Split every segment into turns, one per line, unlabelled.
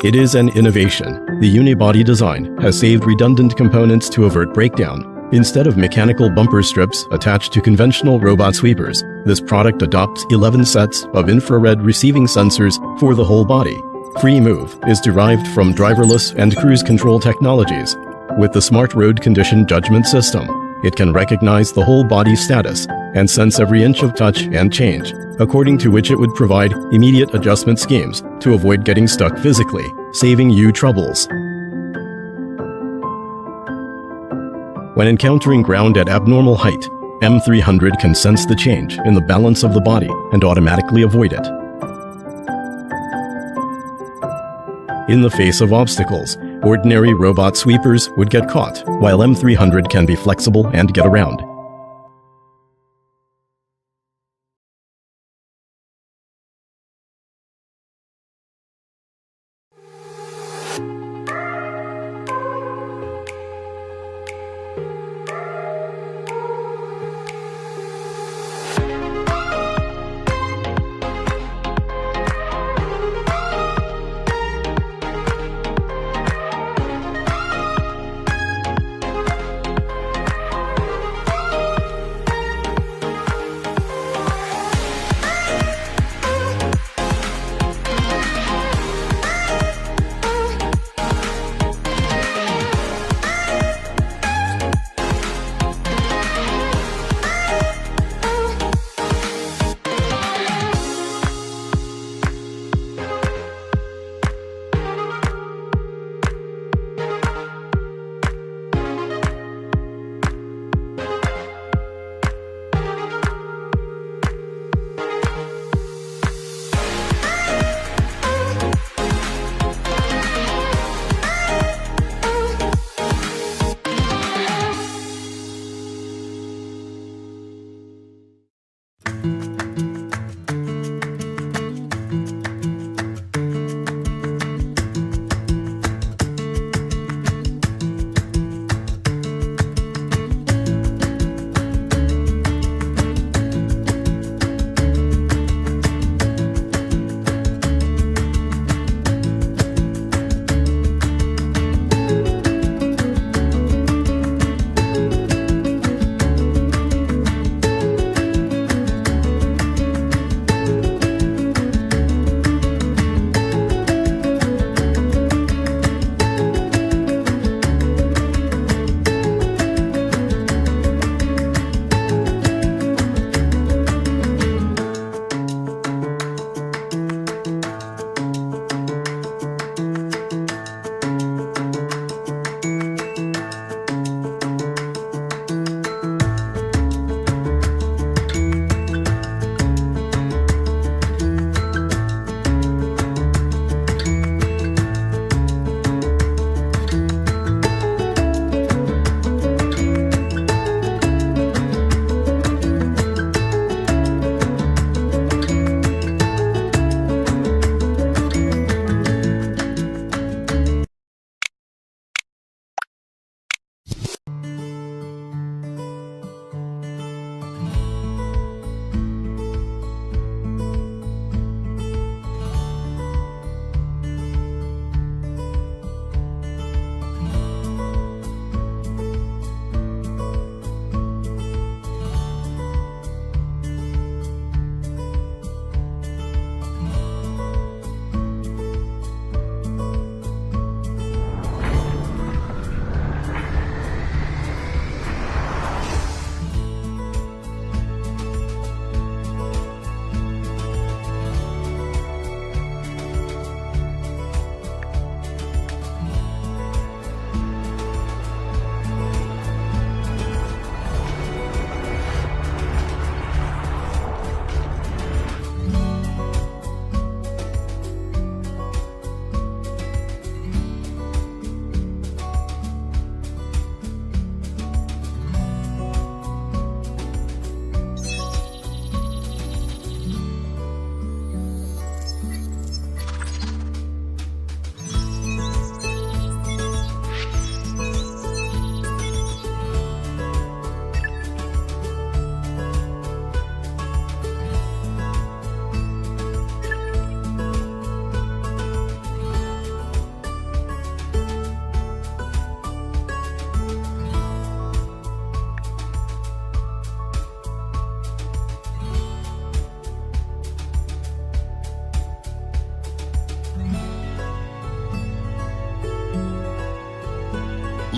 It is an innovation. The unibody design has saved redundant components to avert breakdown. Instead of mechanical bumper strips attached to conventional robot sweepers, this product adopts 11 sets of infrared receiving sensors for the whole body. Free Move is derived from driverless and cruise control technologies. With the Smart Road Condition Judgment System, it can recognize the whole body status and sense every inch of touch and change, according to which it would provide immediate adjustment schemes to avoid getting stuck physically, saving you troubles. When encountering ground at abnormal height, M300 can sense the change in the balance of the body and automatically avoid it. In the face of obstacles, ordinary robot sweepers would get caught, while M300 can be flexible and get around.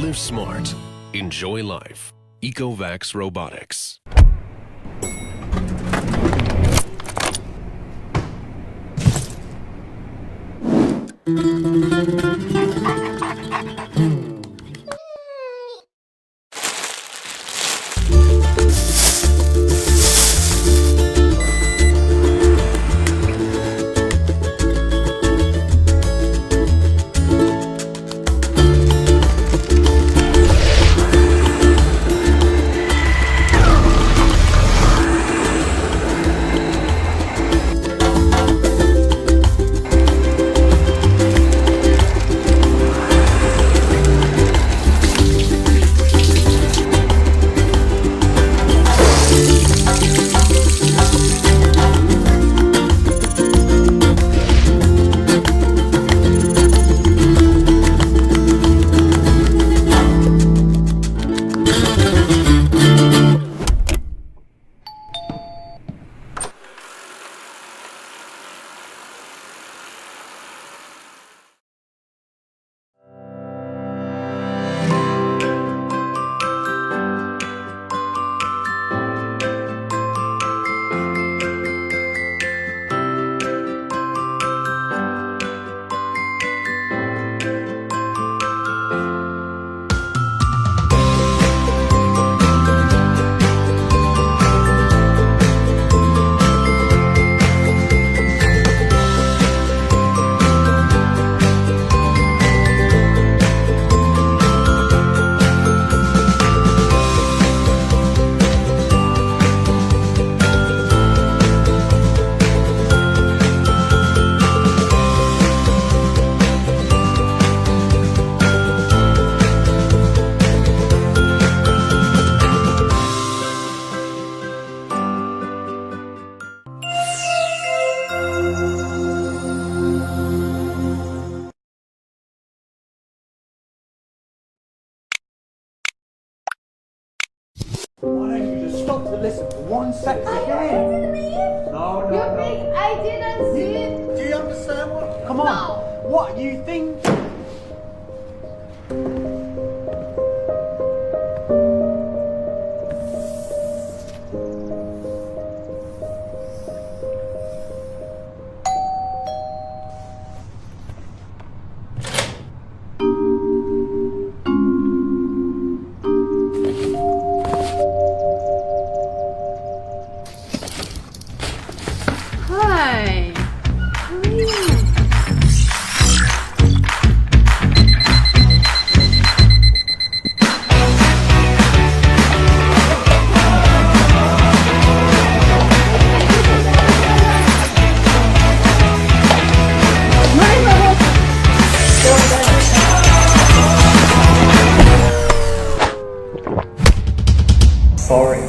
Live smart. Enjoy life. EcoVax Robotics.
Why don't you just stop to listen for 1 second again? No, no,
You think I didn't see it?
Do you understand what? Come on.
No.
What you think?
Hi. How are you?
Sorry.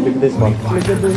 Look at this one. Look at this.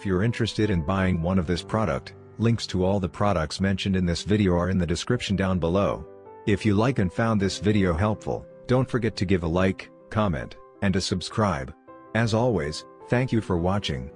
If you're interested in buying one of this product, links to all the products mentioned in this video are in the description down below. If you like and found this video helpful, don't forget to give a like, comment, and to subscribe. As always, thank you for watching.